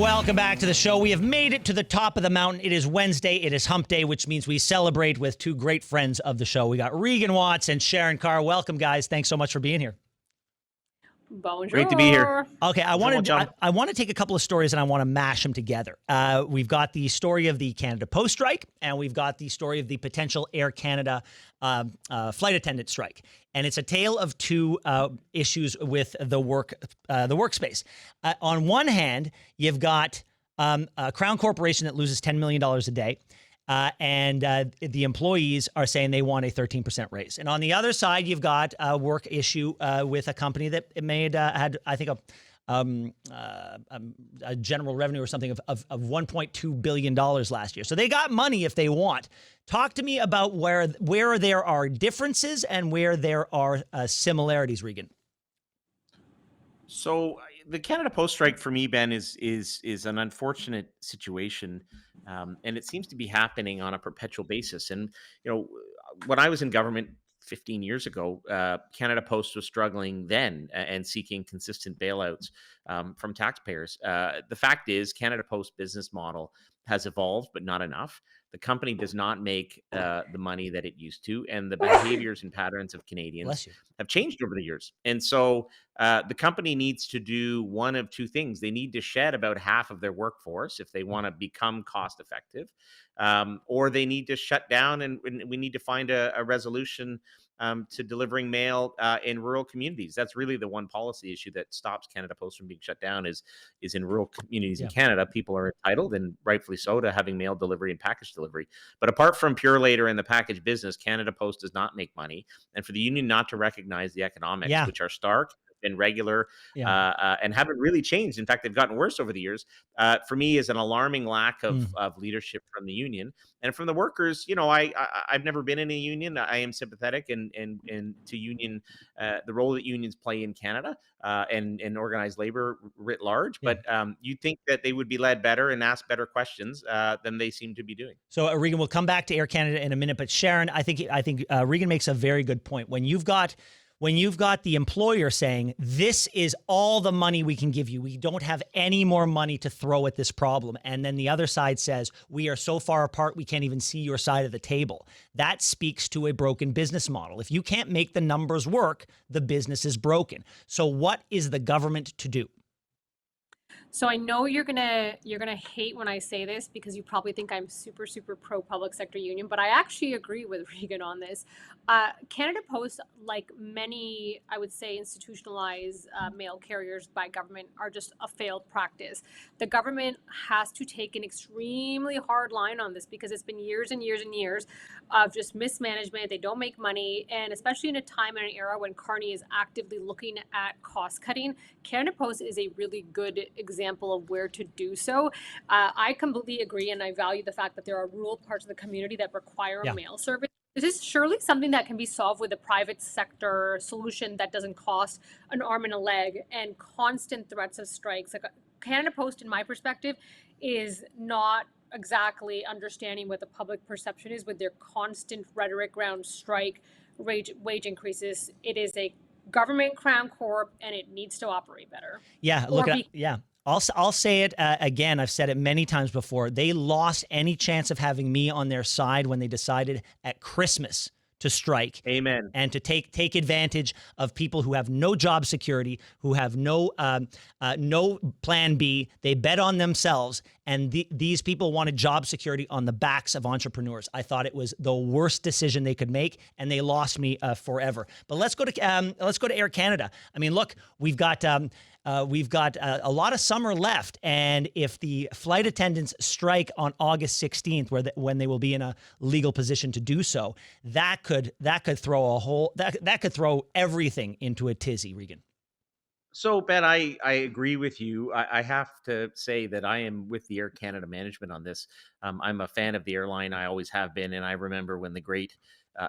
Welcome back to the show. We have made it to the top of the mountain. It is Wednesday. It is hump day, which means we celebrate with two great friends of the show. We got Regan Watts and Sharan Kaur. Welcome, guys. Thanks so much for being here. Bonjour. Great to be here. Okay, I want to take a couple of stories and I want to mash them together. We've got the story of the Canada Post strike, and we've got the story of the potential Air Canada flight attendant strike. And it's a tale of two issues with the workspace. On one hand, you've got a Crown Corporation that loses $10 million a day. And the employees are saying they want a 13% raise. And on the other side, you've got a work issue with a company that had, I think, a general revenue or something of $1.2 billion last year. So they got money if they want. Talk to me about where there are differences and where there are similarities, Regan. So the Canada Post strike for me, Ben, is an unfortunate situation, and it seems to be happening on a perpetual basis. And when I was in government 15 years ago, Canada Post was struggling then and seeking consistent bailouts from taxpayers. The fact is, Canada Post business model has evolved, but not enough. The company does not make the money that it used to, and the behaviors and patterns of Canadians have changed over the years. And so the company needs to do one of two things. They need to shed about half of their workforce if they want to become cost effective, or they need to shut down, and we need to find a resolution to delivering mail in rural communities. That's really the one policy issue that stops Canada Post from being shut down is in rural communities in Canada. People are entitled, and rightfully so, to having mail delivery and package delivery. But apart from Purelator and the package business, Canada Post does not make money. And for the union not to recognize the economics, which are stark and regular and haven't really changed. In fact, they've gotten worse over the years. For me, is an alarming lack of leadership from the union and from the workers. I've never been in a union. I am sympathetic and to union the role that unions play in Canada and organized labor writ large. But you'd think that they would be led better and ask better questions than they seem to be doing. So Regan, we'll come back to Air Canada in a minute. But Sharan, I think Regan makes a very good point. When you've got the employer saying, this is all the money we can give you, we don't have any more money to throw at this problem. And then the other side says, we are so far apart, we can't even see your side of the table. That speaks to a broken business model. If you can't make the numbers work, the business is broken. So what is the government to do? So I know you're gonna hate when I say this because you probably think I'm super pro public sector union, but I actually agree with Regan on this. Canada Post, like many, I would say, institutionalized mail carriers by government, are just a failed practice. The government has to take an extremely hard line on this because it's been years and years and years of just mismanagement. They don't make money, and especially in a time and an era when Carney is actively looking at cost cutting, Canada Post is a really good example of where to do so. I completely agree, and I value the fact that there are rural parts of the community that require mail service. This is surely something that can be solved with a private sector solution that doesn't cost an arm and a leg and constant threats of strikes. Like Canada Post, in my perspective, is not exactly understanding what the public perception is with their constant rhetoric around strike, wage increases. It is a government crown corp, and it needs to operate better. I'll say it again. I've said it many times before. They lost any chance of having me on their side when they decided at Christmas to strike. Amen. And to take advantage of people who have no job security, who have no plan B. They bet on themselves, and these people wanted job security on the backs of entrepreneurs. I thought it was the worst decision they could make, and they lost me forever. But let's go to Air Canada. I mean, look, we've got a lot of summer left, and if the flight attendants strike on August 16th, when they will be in a legal position to do so, that could throw everything into a tizzy, Regan. So, Ben, I agree with you. I have to say that I am with the Air Canada management on this. I'm a fan of the airline. I always have been, and I remember when the great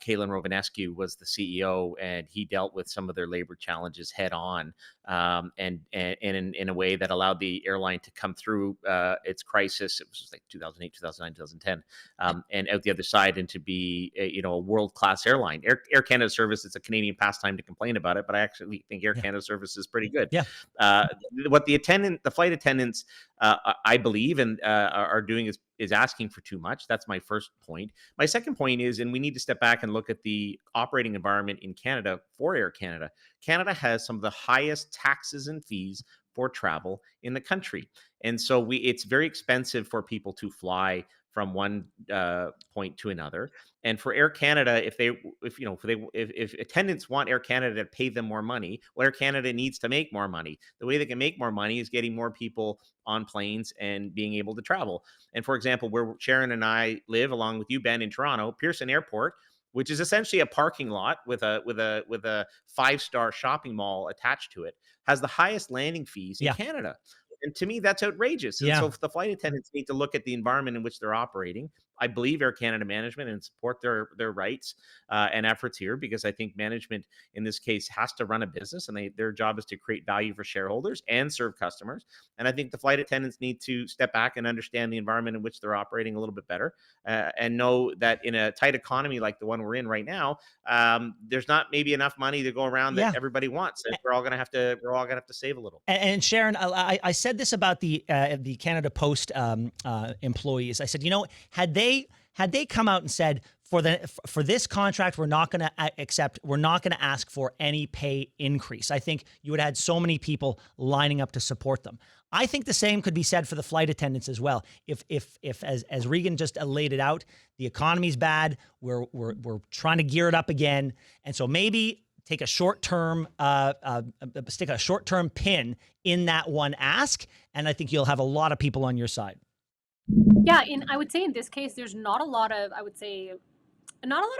Kalen Rovanescu was the CEO, and he dealt with some of their labor challenges head on, and in a way that allowed the airline to come through its crisis. It was like 2008, 2009, 2010, and out the other side, and to be a world-class airline. Air Canada service, it's a Canadian pastime to complain about it, but I actually think Air Canada service is pretty good. Yeah. What the flight attendants I believe, and are doing is asking for too much. That's my first point. My second point is, and we need to step back and look at the operating environment in Canada for Air Canada. Canada has some of the highest taxes and fees for travel in the country, and so it's very expensive for people to fly from one point to another. And for Air Canada, if attendants want Air Canada to pay them more money, well, Air Canada needs to make more money. The way they can make more money is getting more people on planes and being able to travel. And for example, where Sharan and I live, along with you, Ben, in Toronto, Pearson Airport, which is essentially a parking lot with a 5-star shopping mall attached to it, has the highest landing fees in Canada. And to me, that's outrageous. And so if the flight attendants need to look at the environment in which they're operating, I believe Air Canada management and support their rights and efforts here, because I think management in this case has to run a business, and their job is to create value for shareholders and serve customers. And I think the flight attendants need to step back and understand the environment in which they're operating a little bit better, and know that in a tight economy like the one we're in right now, there's not maybe enough money to go around that everybody wants. And we're all gonna have to save a little. And Sharan, I said this about the Canada Post employees. I said, had they come out and said, for this contract, we're not going to ask for any pay increase, I think you would have had so many people lining up to support them. I think the same could be said for the flight attendants as well. If as Regan just laid it out, the economy's bad, we're trying to gear it up again, and so maybe take a short-term, stick a short-term pin in that one ask, and I think you'll have a lot of people on your side. Yeah, and I would say in this case, there's not a lot of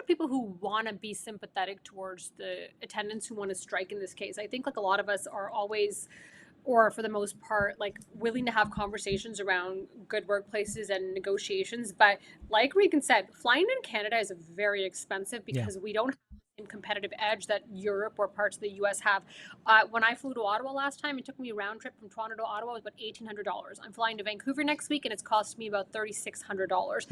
people who want to be sympathetic towards the attendants who want to strike in this case. I think like a lot of us are always, or for the most part, like willing to have conversations around good workplaces and negotiations. But like Regan said, flying in Canada is very expensive because we don't have competitive edge that Europe or parts of the US have. When I flew to Ottawa last time, it took me a round trip from Toronto to Ottawa. It was about $1,800. I'm flying to Vancouver next week, and it's cost me about $3,600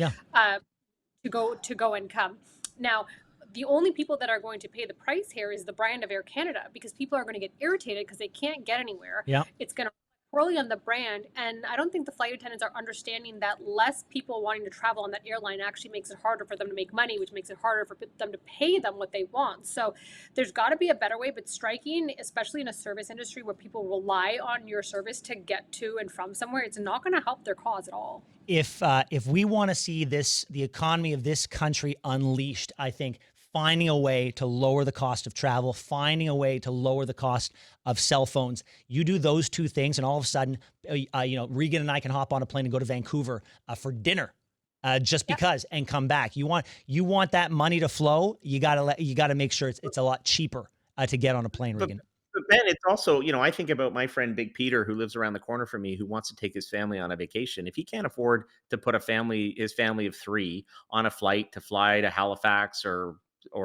to go and come. Now, the only people that are going to pay the price here is the brand of Air Canada, because people are going to get irritated because they can't get anywhere. It's going to poorly on the brand, and I don't think the flight attendants are understanding that less people wanting to travel on that airline actually makes it harder for them to make money, which makes it harder for them to pay them what they want. So there's got to be a better way, but striking, especially in a service industry where people rely on your service to get to and from somewhere, it's not going to help their cause at all. If we want to see the economy of this country unleashed, I think finding a way to lower the cost of travel, finding a way to lower the cost of cell phones. You do those two things, and all of a sudden, Regan and I can hop on a plane and go to Vancouver for dinner, just because, and come back. You want that money to flow. You gotta make sure it's a lot cheaper to get on a plane, Regan. But Ben, it's also, I think about my friend Big Peter, who lives around the corner from me, who wants to take his family on a vacation. If he can't afford to put his family of 3 on a flight to fly to Halifax or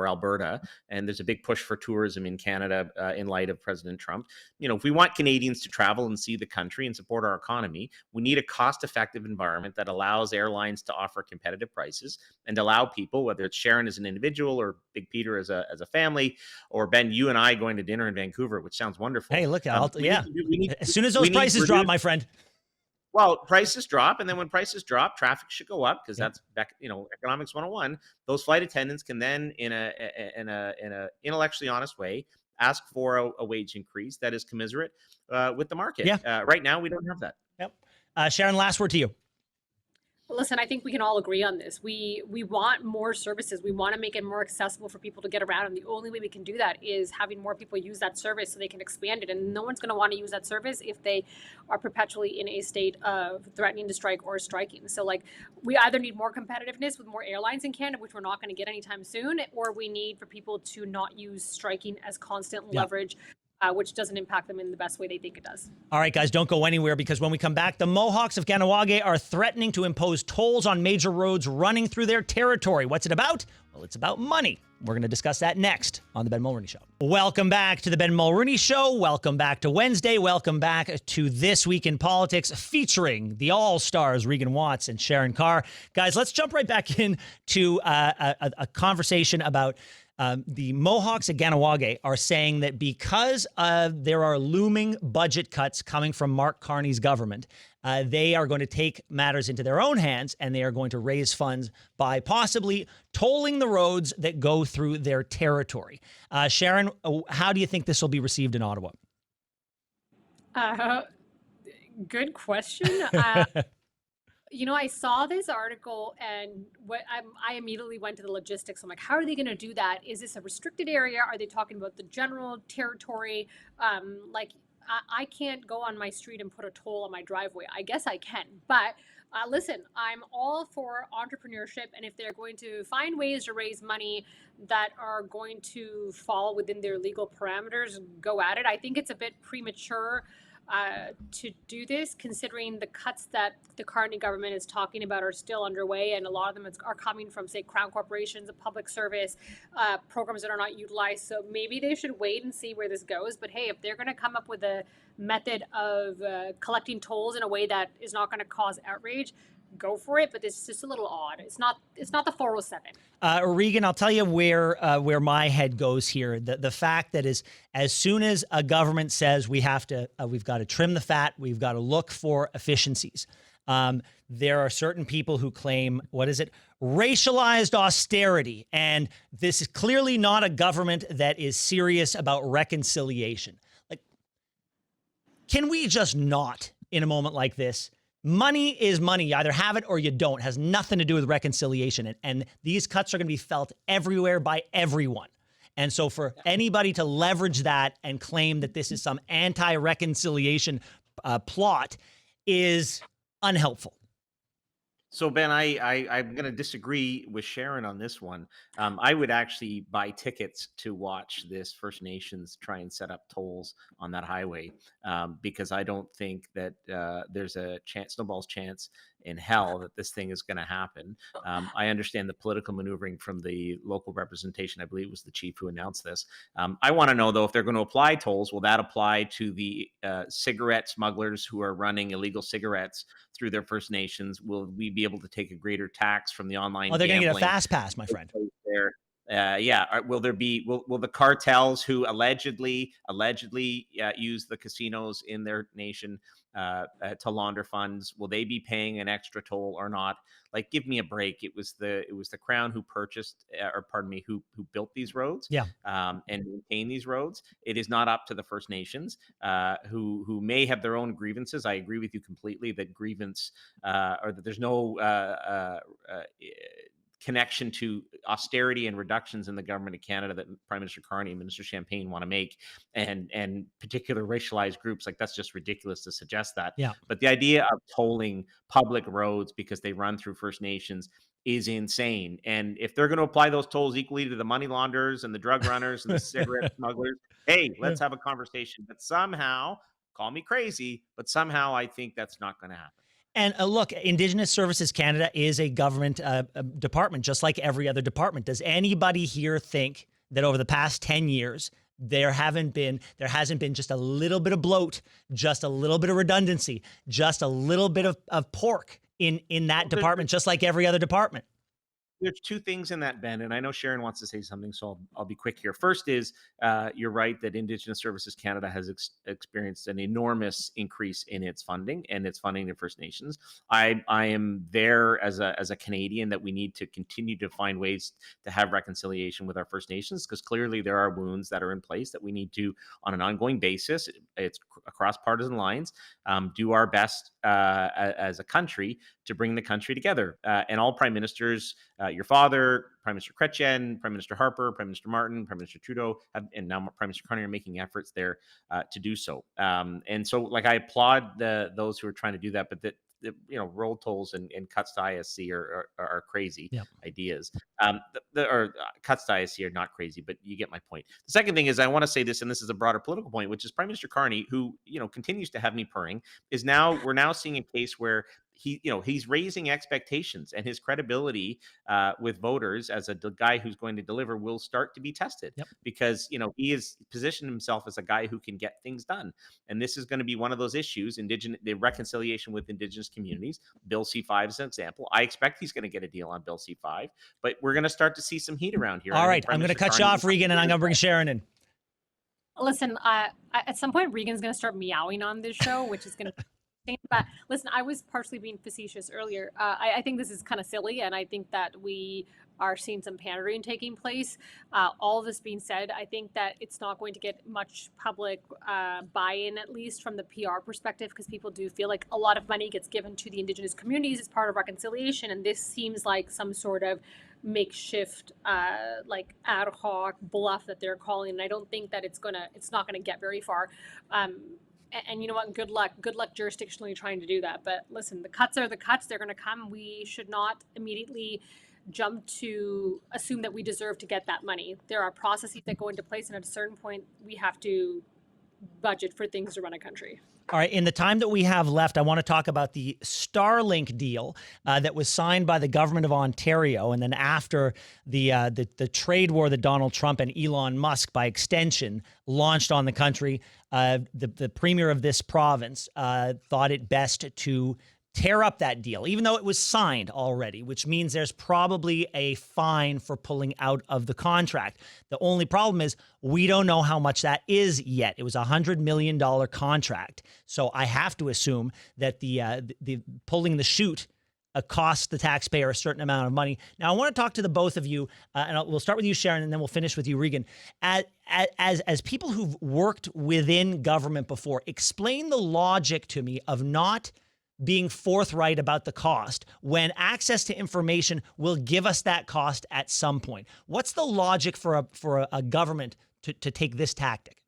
Alberta, and there's a big push for tourism in Canada in light of President Trump. If we want Canadians to travel and see the country and support our economy, we need a cost-effective environment that allows airlines to offer competitive prices and allow people, whether it's Sharan as an individual or Big Peter as a family, or Ben, you and I going to dinner in Vancouver, which sounds wonderful. Hey, look, as soon as those prices drop, my friend. Well, prices drop, and then when prices drop, traffic should go up, because that's back, economics 101. Those flight attendants can then, in a intellectually honest way, ask for a wage increase that is commensurate with the market. Right now, we don't have that. Sharan, last word to you. Listen, I think we can all agree on this. We want more services. We want to make it more accessible for people to get around. And the only way we can do that is having more people use that service so they can expand it. And no one's going to want to use that service if they are perpetually in a state of threatening to strike or striking. So we either need more competitiveness with more airlines in Canada, which we're not going to get anytime soon, or we need for people to not use striking as constant leverage, which doesn't impact them in the best way they think it does. All right, guys, don't go anywhere, because when we come back, the Mohawks of Kahnawake are threatening to impose tolls on major roads running through their territory. What's it about? Well, it's about money. We're going to discuss that next on The Ben Mulroney Show. Welcome back to The Ben Mulroney Show. Welcome back to Wednesday. Welcome back to This Week in Politics, featuring the all-stars Regan Watts and Sharan Kaur. Guys, let's jump right back into a conversation about The Mohawks of Kahnawake are saying that because there are looming budget cuts coming from Mark Carney's government, they are going to take matters into their own hands, and they are going to raise funds by possibly tolling the roads that go through their territory. Sharan, how do you think this will be received in Ottawa? Good question. I saw this article, and I immediately went to the logistics. I'm like, how are they going to do that? Is this a restricted area? Are they talking about the general territory? I can't go on my street and put a toll on my driveway. I guess I can, but listen, I'm all for entrepreneurship, and if they're going to find ways to raise money that are going to fall within their legal parameters, go at it. I think it's a bit premature to do this, considering the cuts that the Carney government is talking about are still underway, and a lot of them are coming from, say, crown corporations, public service programs that are not utilized. So maybe they should wait and see where this goes. But hey, if they're going to come up with a method of collecting tolls in a way that is not going to cause outrage, go for it. But it's just a little odd. It's not the 407. Regan, I'll tell you where my head goes here. The fact that as soon as a government says we've got to trim the fat, we've got to look for efficiencies. There are certain people who claim, racialized austerity. And this is clearly not a government that is serious about reconciliation. Like, can we just not, in a moment like this? Money is money. You either have it or you don't. It has nothing to do with reconciliation. And these cuts are going to be felt everywhere by everyone. And so for anybody to leverage that and claim that this is some anti-reconciliation plot is unhelpful. So, Ben, I'm going to disagree with Sharan on this one. I would actually buy tickets to watch this First Nations try and set up tolls on that highway, because I don't think that there's a snowball's chance in hell that this thing is going to happen. I understand the political maneuvering from the local representation. I believe it was the chief who announced this. I want to know, though, if they're going to apply tolls, will that apply to the cigarette smugglers who are running illegal cigarettes through their First Nations? Will we be able to take a greater tax from the online? Oh, they're going to get a fast pass, my friend. Will there be? Will the cartels who allegedly use the casinos in their nation to launder funds? Will they be paying an extra toll or not? Like, give me a break. It was the Crown who purchased, who built these roads, and maintain these roads. It is not up to the First Nations, who may have their own grievances. I agree with you completely that grievance or that there's no connection to austerity and reductions in the government of Canada that Prime Minister Carney and Minister Champagne want to make, and particular racialized groups. Like, that's just ridiculous to suggest that. Yeah. But the idea of tolling public roads because they run through First Nations is insane. And if they're going to apply those tolls equally to the money launderers and the drug runners and the cigarette smugglers, hey, let's have a conversation. But somehow, call me crazy, but somehow I think that's not going to happen. And look, Indigenous Services Canada is a government department, just like every other department. Does anybody here think that over the past 10 years, there hasn't been just a little bit of bloat, just a little bit of redundancy, just a little bit of pork in that department, just like every other department? There's two things in that, Ben, and I know Sharan wants to say something, so I'll be quick here. First is you're right that Indigenous Services Canada has experienced an enormous increase in its funding and its funding to First Nations. I am there as a Canadian that we need to continue to find ways to have reconciliation with our First Nations, because clearly there are wounds that are in place that we need to, on an ongoing basis, it's across partisan lines, do our best as a country to bring the country together. And all prime ministers, your father, Prime Minister Chrétien, Prime Minister Harper, Prime Minister Martin, Prime Minister Trudeau, and now Prime Minister Carney are making efforts there to do so. And so, like, I applaud those who are trying to do that, but that, road tolls and cuts to ISC are crazy ideas. Or cuts to ISC are not crazy, but you get my point. The second thing is, I want to say this, and this is a broader political point, which is Prime Minister Carney, who continues to have me purring, we're now seeing a case where he's raising expectations, and his credibility with voters as a guy who's going to deliver will start to be tested. Yep. Because he has positioned himself as a guy who can get things done, and this is going to be one of those issues: the reconciliation with Indigenous communities. Bill C5 is an example. I expect he's going to get a deal on Bill C5, but we're going to start to see some heat around here. All right, I'm going to cut you off, Regan, and I'm going to bring Sharan in. Listen, at some point, Regan's going to start meowing on this show, which is going to. But listen, I was partially being facetious earlier. I think this is kind of silly, and I think that we are seeing some pandering taking place. All of this being said, I think that it's not going to get much public buy-in, at least from the PR perspective, because people do feel like a lot of money gets given to the Indigenous communities as part of reconciliation, and this seems like some sort of makeshift, like ad hoc bluff that they're calling. And I don't think that it's not gonna get very far. And you know what? Good luck jurisdictionally trying to do that. But listen, the cuts are the cuts. They're going to come. We should not immediately jump to assume that we deserve to get that money. There are processes that go into place, and at a certain point, we have to budget for things to run a country. All right, in the time that we have left, I want to talk about the Starlink deal that was signed by the government of Ontario, and then after the trade war that Donald Trump and Elon Musk, by extension, launched on the country, the premier of this province thought it best to tear up that deal, even though it was signed already, which means there's probably a fine for pulling out of the contract. The only problem is we don't know how much that is yet. It was a $100 million contract. So I have to assume that the pulling the chute costs the taxpayer a certain amount of money. Now, I want to talk to the both of you, and we'll start with you, Sharan, and then we'll finish with you, Regan. As people who've worked within government before, explain the logic to me of not being forthright about the cost when access to information will give us that cost at some point. What's the logic for a government to take this tactic?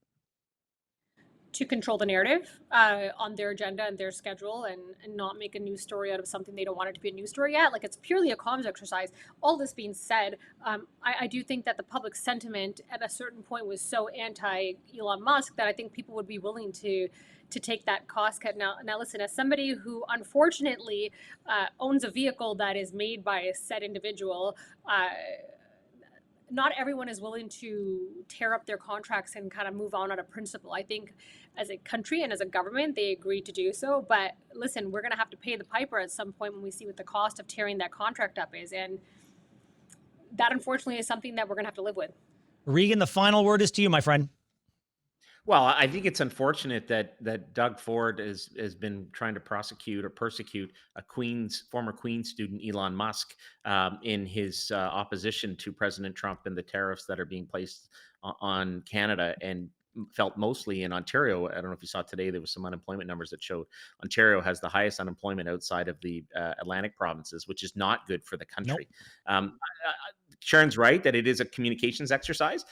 To control the narrative on their agenda and their schedule, and not make a news story out of something they don't want it to be a news story yet. Like, it's purely a comms exercise. All this being said, I do think that the public sentiment at a certain point was so anti-Elon Musk that I think people would be willing to take that cost cut. Now listen, as somebody who unfortunately owns a vehicle that is made by a said individual, not everyone is willing to tear up their contracts and kind of move on a principle. I think as a country and as a government, they agreed to do so. But listen, we're going to have to pay the piper at some point when we see what the cost of tearing that contract up is. And that, unfortunately, is something that we're going to have to live with. Regan, the final word is to you, my friend. Well, I think it's unfortunate that Doug Ford has been trying to prosecute or persecute a former Queen's student, Elon Musk, in his opposition to President Trump and the tariffs that are being placed on Canada, and felt mostly in Ontario. I don't know if you saw today, there was some unemployment numbers that showed Ontario has the highest unemployment outside of the Atlantic provinces, which is not good for the country. Nope. Sharon's right that it is a communications exercise,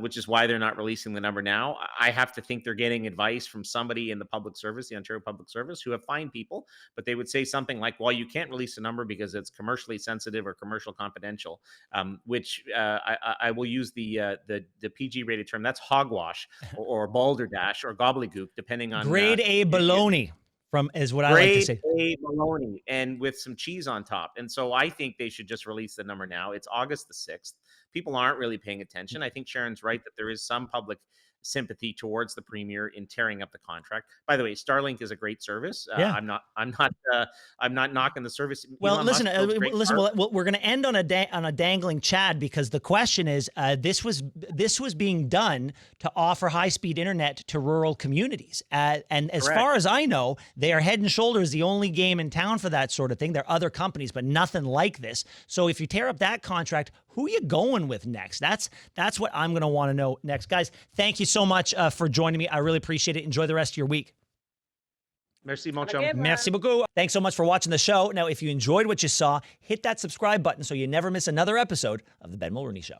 which is why they're not releasing the number now. I have to think they're getting advice from somebody in the public service, the Ontario Public Service, who have fined people, but they would say something like, well, you can't release a number because it's commercially sensitive or commercial confidential, which I will use the PG rated term. That's hogwash or balderdash or gobbledygook, depending on grade A baloney. Is what I like to say. Grade A bologna, and with some cheese on top. And so I think they should just release the number now. It's August the 6th. People aren't really paying attention. I think Sharon's right that there is some public sympathy towards the premier in tearing up the contract. By the way, Starlink is a great service. Yeah. I'm not knocking the service. Well, Elon listen. Musk We're going to end on a dangling Chad, because the question is, this was being done to offer high-speed internet to rural communities, and as Correct. far as I know, they are head and shoulders the only game in town for that sort of thing. There are other companies, but nothing like this. So if you tear up that contract, who are you going with next? That's what I'm going to want to know next. Guys, thank you so much for joining me. I really appreciate it. Enjoy the rest of your week. Merci, mon chum. Merci beaucoup. Thanks so much for watching the show. Now, if you enjoyed what you saw, hit that subscribe button so you never miss another episode of The Ben Mulroney Show.